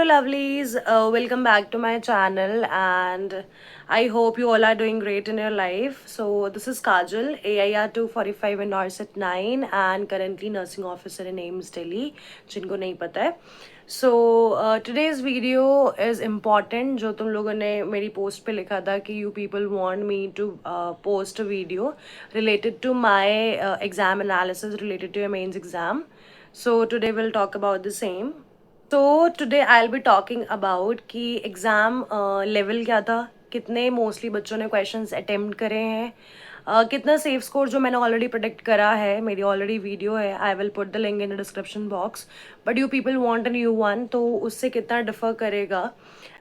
lovelies, welcome back to my channel, and I hope you all are doing great in your life. So this is Kajal, AIR 245 in Norset 9 and currently nursing officer in AIMS Delhi, जिनको नहीं पता है. So today's video is important. जो तुम लोगों ने मेरी post पे लिखा था कि you people want me to post a video related to my exam analysis related to your mains exam. So today we'll talk about the same. तो today I will be talking about कि exam level क्या था, कितने mostly बच्चों ने questions attempt करे हैं, कितना सेफ स्कोर जो मैंने ऑलरेडी प्रोडिक्ट करा है. मेरी ऑलरेडी वीडियो है, I will put the link in the description box. But you people want a new one, तो उससे कितना डिफर करेगा,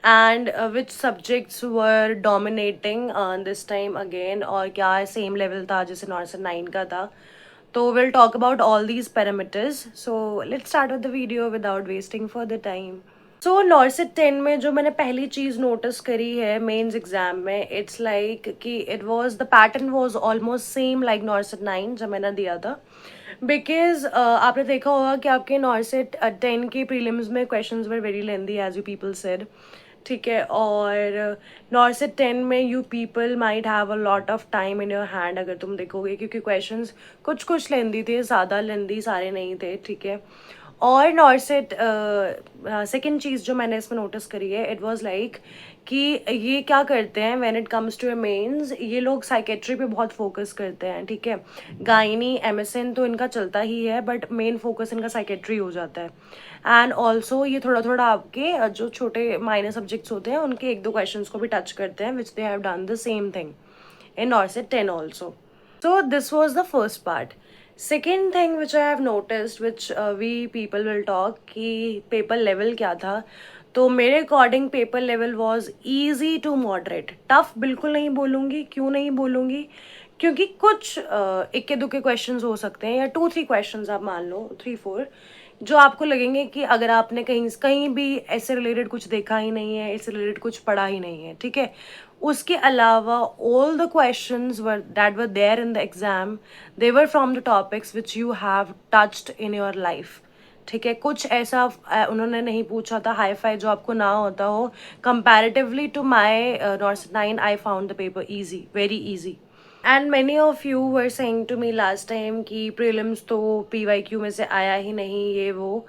and which subjects were dominating this time again, और क्या सेम लेवल था जैसे नॉर्सर 9 का था. So we'll talk about all these parameters. So let's start with the video without wasting further time. So नॉर्सेट 10 में जो मैंने पहली चीज़ नोटिस करी है मेंस एग्जाम में, इट्स लाइक कि it was the pattern was almost same like NORCET 9 जब मैंने दिया था. बिकॉज आपने देखा होगा कि आपके नॉर्सेट 10 के प्रीलिम्स में questions were very lengthy as you people said, ठीक है. और नॉर्सेट 10 में you people might have a lot of time in your hand अगर तुम देखोगे, क्योंकि क्वेश्चंस कुछ लेंदी थे, ज़्यादा लेंदी सारे नहीं थे, ठीक है. और नॉर्सेट सेकेंड चीज़ जो मैंने इसमें नोटिस करी है, इट वाज लाइक कि ये क्या करते हैं when it comes to mains, ये लोग साइकेट्री पे बहुत फोकस करते हैं, ठीक है. गायनी एमएसएन तो इनका चलता ही है, बट मेन फोकस इनका साइकेट्री हो जाता है. एंड ऑल्सो ये थोड़ा थोड़ा आपके जो छोटे माइनर सब्जेक्ट्स होते हैं उनके एक दो क्वेश्चन को भी टच करते हैं, which they have done the same thing in NORCET 10 also. So this was the first part. Second thing which I have noticed, which we people will talk, कि paper level क्या था. तो मेरे according paper level was easy to moderate. Tough बिल्कुल नहीं बोलूँगी. क्यों नहीं बोलूँगी? क्योंकि कुछ इक्के दुक्के क्वेश्चंस हो सकते हैं, या 2-3 क्वेश्चंस आप मान लो, 3-4, जो आपको लगेंगे कि अगर आपने कहीं भी ऐसे रिलेटेड कुछ देखा ही नहीं है, इससे रिलेटेड कुछ पढ़ा ही नहीं है, ठीक है. उसके अलावा all the questions that were there in the exam, they were from the topics which you have touched in your life, ठीक है. कुछ ऐसा उन्होंने नहीं पूछा था हाई फाई जो आपको ना होता हो. Comparatively to my NORCET 9 I found the paper easy, very easy. And many of you were saying to me last time कि प्रीलिम्स तो PYQ में से आया ही नहीं, ये वो.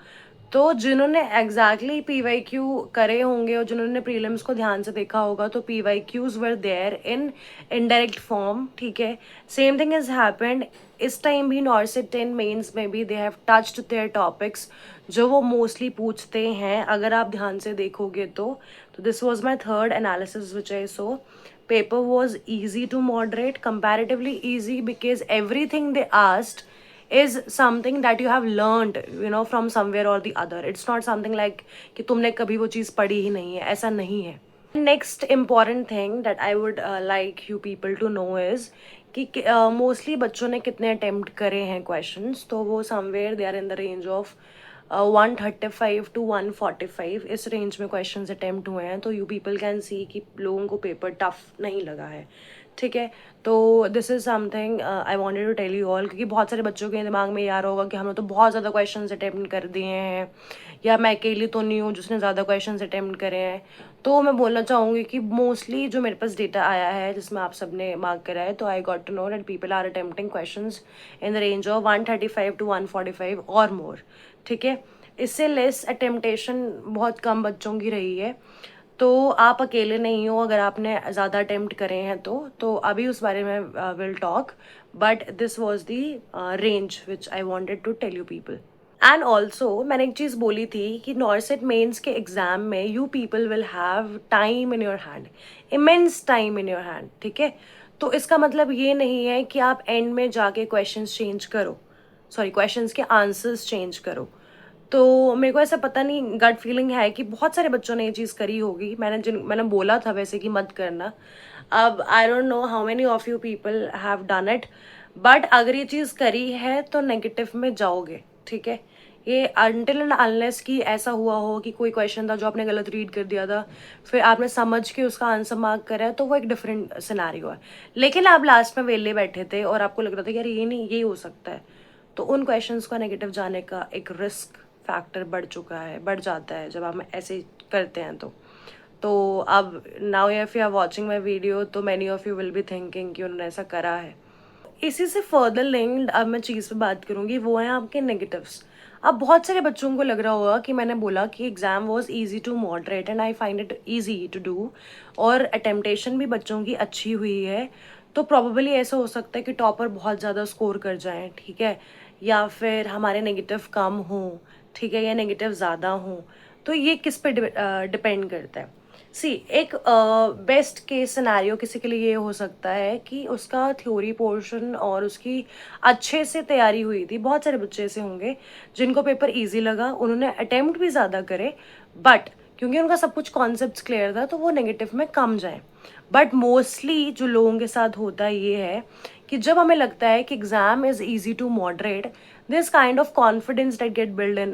तो जिन्होंने एग्जैक्टली PYQ करे होंगे और जिन्होंने प्रीलिम्स को ध्यान से देखा होगा, तो PYQs were there in indirect form, ठीक है. Same thing is happened this time भी. नॉर्सेट 10 मेंस में भी they have touched their topics जो वो मोस्टली पूछते हैं, अगर आप ध्यान से देखोगे तो. This was my third analysis which I so. Paper was easy to moderate, comparatively easy, because everything they asked is something that you have learned, you know, from somewhere or the other. It's not something like कि तुमने कभी वो चीज़ पढ़ी ही नहीं है, ऐसा नहीं है. Next important thing that I would like you people to know is कि mostly बच्चों ने कितने attempt करे हैं questions. तो वो somewhere they are in the range of 135 to 145 इस रेंज में क्वेश्चंस अटेम्प्ट हुए हैं. तो यू पीपल कैन सी कि लोगों को पेपर टफ नहीं लगा है, ठीक है. तो this is something I wanted to tell you all, क्योंकि बहुत सारे बच्चों के दिमाग में यार होगा कि हम लोग तो बहुत ज़्यादा क्वेश्चंस अटेम्प्ट कर दिए हैं, या मैं अकेली तो नहीं हूँ जिसने ज़्यादा क्वेश्चंस अटेम्प्ट करे हैं. तो मैं बोलना चाहूँगी कि मोस्टली जो मेरे पास डेटा आया है जिसमें आप सबने मार्क करा है, तो I got to know that people are attempting questions in the range of 135 to 145 और मोर, ठीक है. इससे लेस अटेम्प्टेशन बहुत कम बच्चों की रही है. तो आप अकेले नहीं हो अगर आपने ज़्यादा अटेम्प्ट करे हैं तो अभी उस बारे में will talk. But this was the range which I wanted to tell you people. And also मैंने एक चीज़ बोली थी कि नॉर्सेट मेंस के एग्जाम में you people will have time in your hand, immense time in your hand, ठीक है. तो इसका मतलब ये नहीं है कि आप एंड में जाके क्वेश्चंस चेंज करो, सॉरी क्वेश्चंस के आंसर्स चेंज करो. तो मेरे को ऐसा पता नहीं, गट फीलिंग है कि बहुत सारे बच्चों ने ये चीज़ करी होगी. मैंने बोला था वैसे कि मत करना. अब I don't know how many of you people have done it, but अगर ये चीज़ करी है तो नेगेटिव में जाओगे, ठीक है. ये अनटिल एंड अनलेस कि ऐसा हुआ हो कि कोई क्वेश्चन था जो आपने गलत रीड कर दिया था, फिर आपने समझ के उसका आंसर मार्क करा है, तो वो एक डिफरेंट सिनेरियो है. लेकिन आप लास्ट में वेले बैठे थे और आपको लग रहा था कि यार ये नहीं, ये हो सकता है, तो उन क्वेश्चंस का नेगेटिव जाने का एक रिस्क फैक्टर बढ़ जाता है जब आप ऐसे करते हैं। तो अब now if you are watching my video तो many of you will be thinking कि उन्होंने ऐसा करा है। इसी से फर्दर लिंक्ड अब मैं चीज़ पे बात करूंगी, वो है आपके नेगेटिव्स। अब बहुत सारे बच्चों को लग रहा होगा कि मैंने बोला कि exam was easy to moderate and I find it easy to do, और अटेम्पटेशन भी बच्चों की अच्छी हुई है, तो प्रोबेबली ऐसा हो सकता है कि टॉपर बहुत ज़्यादा स्कोर कर जाएं, ठीक है, या फिर हमारे नेगेटिव कम हों, ठीक है, या नेगेटिव ज़्यादा हों। तो ये किस पे डिपेंड करता है। सी एक बेस्ट केस सिनेरियो किसी के लिए ये हो सकता है कि उसका थ्योरी पोर्शन और उसकी अच्छे से तैयारी हुई थी। बहुत सारे बच्चे ऐसे होंगे जिनको पेपर इजी लगा, उन्होंने अटेम्प्ट भी ज़्यादा करे, बट क्योंकि उनका सब कुछ कॉन्सेप्ट्स क्लियर था तो वो नेगेटिव में कम जाए। बट मोस्टली जो लोगों के साथ होता है ये है कि जब हमें लगता है कि exam is easy to moderate, this kind of confidence that get built in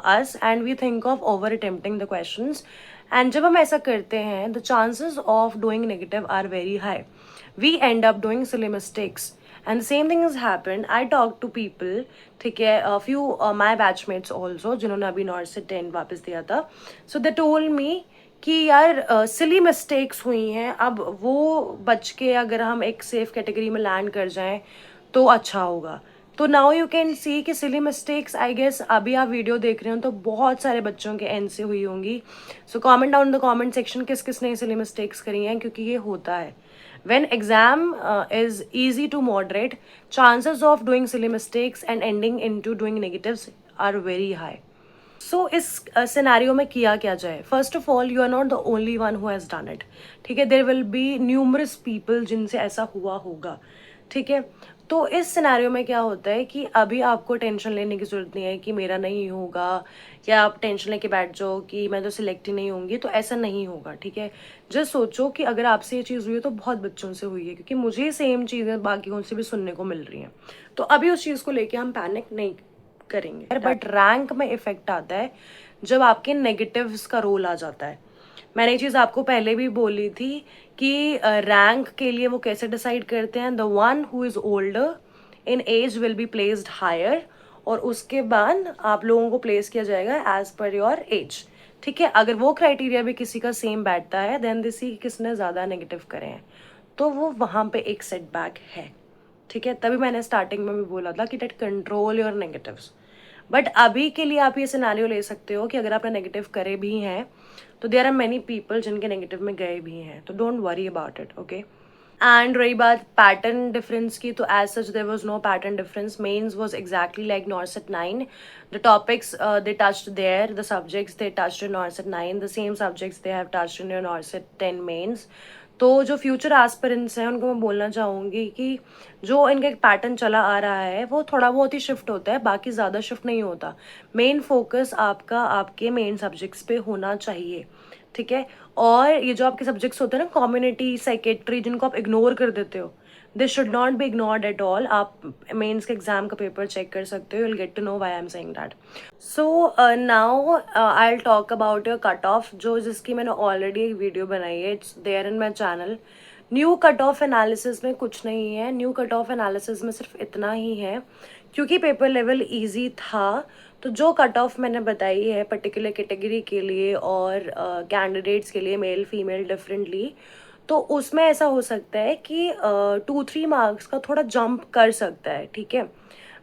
us and we think of over attempting the questions, and जब हम ऐसा करते हैं the chances of doing negative are very high. We end up doing silly mistakes and the same thing has happened. I talked to people, ठीक है, a few my batchmates also जिन्होंने अभी north से 10 वापस दिया था, so they told me कि यार सिली मिस्टेक्स हुई हैं, अब वो बच के अगर हम एक सेफ कैटेगरी में लैंड कर जाएं तो अच्छा होगा। तो नाउ यू कैन सी कि सिली मिस्टेक्स, आई गेस अभी आप वीडियो देख रहे हो तो बहुत सारे बच्चों के एंड से हुई होंगी। So comment down the comment section किस किस ने सिली मिस्टेक्स करी हैं, क्योंकि ये होता है when exam is easy to moderate, chances of doing silly mistakes and ending into doing negatives are very high. सो इस सिनेरियो में किया क्या जाए? First of all, you are not the only one who has done it, ठीक है, there will be numerous people जिनसे ऐसा हुआ होगा, ठीक है। तो इस सिनेरियो में क्या होता है कि अभी आपको टेंशन लेने की जरूरत नहीं है कि मेरा नहीं होगा, या आप टेंशन लेके बैठ जाओ कि मैं तो सिलेक्ट ही नहीं होंगी, तो ऐसा नहीं होगा, ठीक है। जस्ट सोचो कि अगर आपसे ये चीज़ हुई है तो बहुत बच्चों से हुई है, क्योंकि मुझे सेम चीज़ें बाकियों से भी सुनने को मिल रही हैं। तो अभी उस चीज़ को लेके हम पैनिक नहीं करेंगे। बट रैंक में इफेक्ट आता है जब आपके नेगेटिव्स का रोल आ जाता है। मैंने ये चीज़ आपको पहले भी बोली थी कि रैंक के लिए वो कैसे डिसाइड करते हैं, the one who is older in age will be placed higher, और उसके बाद आप लोगों को प्लेस किया जाएगा एज पर योर एज, ठीक है। अगर वो क्राइटेरिया भी किसी का सेम बैठता है देन दिस किसने ज़्यादा नेगेटिव करे हैं, तो वो वहाँ पे एक सेटबैक है, ठीक है। तभी मैंने स्टार्टिंग में भी बोला था कि that control your negatives. But अभी के लिए आप ये सिनेरियो ले सकते हो कि अगर आपने नेगेटिव करे भी हैं तो देयर आर मेनी पीपल जिनके नेगेटिव में गए भी हैं, तो don't worry about it, okay. And रही बात पैटर्न डिफरेंस की, तो as such there was no pattern difference. Mains was exactly like NORCET 9. The topics they touched there, the subjects they touched in NORCET 9, the same subjects they have touched in your NORCET 10 mains. तो जो future aspirants हैं उनको मैं बोलना चाहूँगी कि जो इनका एक पैटर्न चला आ रहा है वो थोड़ा बहुत ही शिफ्ट होता है, बाकी ज़्यादा शिफ्ट नहीं होता। मेन फोकस आपका आपके मेन सब्जेक्ट्स पे होना चाहिए, ठीक है। और ये जो आपके सब्जेक्ट्स होते हैं ना, कम्युनिटी, साइकेट्री, जिनको आप इग्नोर कर देते हो, this should not be ignored at all. आप मेंस के एग्जाम का पेपर चेक कर सकते हो, you will get to know why I am saying that. So now I will talk about your cut off, जो जिसकी मैंने ऑलरेडी एक वीडियो बनाई है, it's there in my channel. New cut off analysis में कुछ नहीं है, न्यू कट ऑफ एनालिसिस में सिर्फ इतना ही है क्योंकि पेपर लेवल ईजी था, तो जो कट ऑफ मैंने बताई है पर्टिकुलर कैटेगरी के लिए और कैंडिडेट्स के लिए, मेल फीमेल डिफरेंटली, तो उसमें ऐसा हो सकता है कि 2-3 मार्क्स का थोड़ा जंप कर सकता है, ठीक है।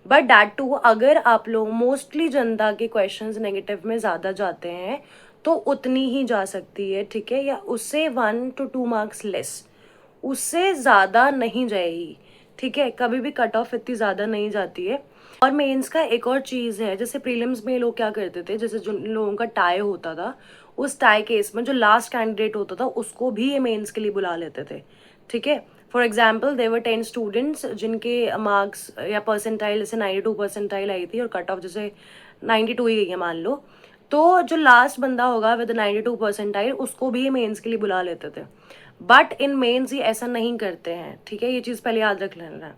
बट दैट टू अगर आप लोग मोस्टली जनता के क्वेश्चंस नेगेटिव में ज़्यादा जाते हैं तो उतनी ही जा सकती है, ठीक है, या उससे 1 to 2 मार्क्स लेस, उससे ज़्यादा नहीं जाएगी, ठीक है। कभी भी कट ऑफ इतनी ज़्यादा नहीं जाती है। और मेंस का एक और चीज़ है, जैसे प्रीलिम्स में लोग क्या करते थे, जैसे जो लोगों का टाई होता था, उस टाई केस में जो लास्ट कैंडिडेट होता था उसको भी ये मेंस के लिए बुला लेते थे, ठीक है। फॉर एग्जाम्पल देवर 10 स्टूडेंट्स जिनके मार्क्स या परसेंटाइल जैसे 92 परसेंटाइल आई थी और कट ऑफ जैसे 92 ही गई है मान लो, तो जो लास्ट बंदा होगा विद 92 परसेंटाइल उसको भी ये मेंस के लिए बुला लेते थे। बट इन मेंस ये ऐसा नहीं करते हैं, ठीक है। ये चीज़ पहले याद रख लेना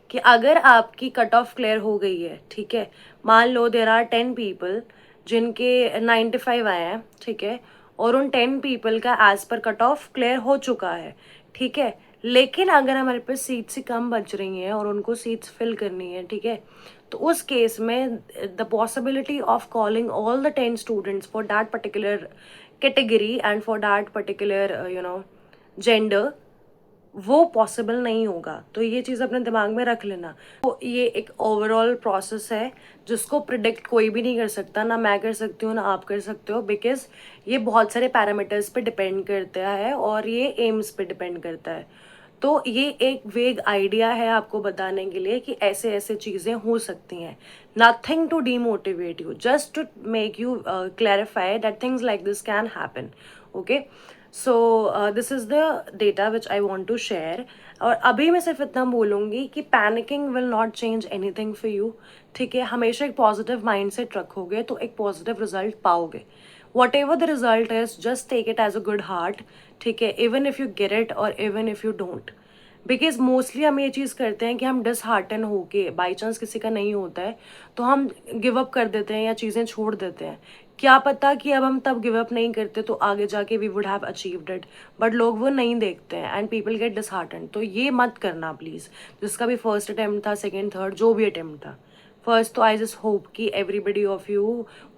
कि अगर आपकी कट ऑफ क्लियर हो गई है, ठीक है, मान लो देर आर 10 पीपल जिनके 95 आए हैं, ठीक है, और उन 10 पीपल का as per cut off clear हो चुका है, ठीक है, लेकिन अगर हमारे पास सीट्स ही कम बच रही हैं और उनको सीट्स फिल करनी है, ठीक है, तो उस केस में the possibility of calling all the 10 students for that particular category and for that particular gender वो पॉसिबल नहीं होगा। तो ये चीज़ अपने दिमाग में रख लेना। तो ये एक ओवरऑल प्रोसेस है जिसको प्रिडिक्ट कोई भी नहीं कर सकता, ना मैं कर सकती हूँ ना आप कर सकते हो, बिकॉज ये बहुत सारे पैरामीटर्स पे डिपेंड करता है और ये एम्स पे डिपेंड करता है। तो ये एक वेग आइडिया है आपको बताने के लिए कि ऐसे ऐसे चीज़ें हो सकती हैं। Nothing to demotivate you, just to make you clarify that things like this can happen. Okay, so this is the data which I want to share. और अभी मैं सिर्फ इतना बोलूंगी कि panicking will not change anything for you. ठीक है, हमेशा एक पॉजिटिव माइंडसेट रखोगे तो एक पॉजिटिव रिजल्ट पाओगे। Whatever the result is, just take it as a good heart. ठीक है, even if you get it और even if you don't, because mostly हम ये चीज़ करते हैं कि हम डिसहार्टन होके, बाई चांस किसी का नहीं होता है तो हम गिव अप कर देते हैं या चीज़ें छोड़ देते हैं। क्या पता कि अब हम तब गिव अप नहीं करते तो आगे जाके we would have achieved it, but लोग वो नहीं देखते हैं एंड पीपल गेट डिसहार्टन। तो ये मत करना प्लीज़, जिसका भी फर्स्ट अटेम्प्ट था, सेकेंड, थर्ड, जो भी अटेम्प्ट था। First, तो I just hope कि everybody of you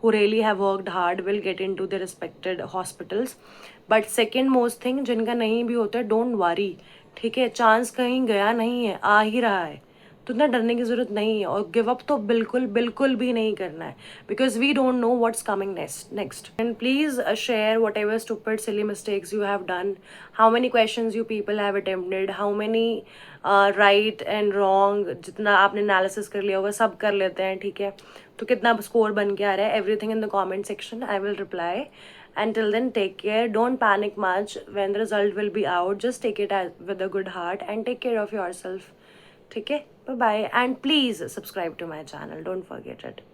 who really have worked hard will get into their respected hospitals. But second most thing, जिनका नहीं भी होता है, don't worry। ठीक है, चांस कहीं गया नहीं है, आ ही रहा है, तो इतना डरने की जरूरत नहीं है। और गिव अप तो बिल्कुल बिल्कुल भी नहीं करना है, because we don't know what's coming next. And please share whatever stupid silly mistakes you have done, how many questions you people have attempted, how many right and wrong, जितना आपने analysis कर लिया होगा सब कर लेते हैं। ठीक है, तो कितना स्कोर बन के आ रहा है, everything in the comment section, I will reply. Until then, take care. Don't panic much when the result will be out. Just take it with a good heart and take care of yourself. Okay? Bye bye. And please subscribe to my channel. Don't forget it.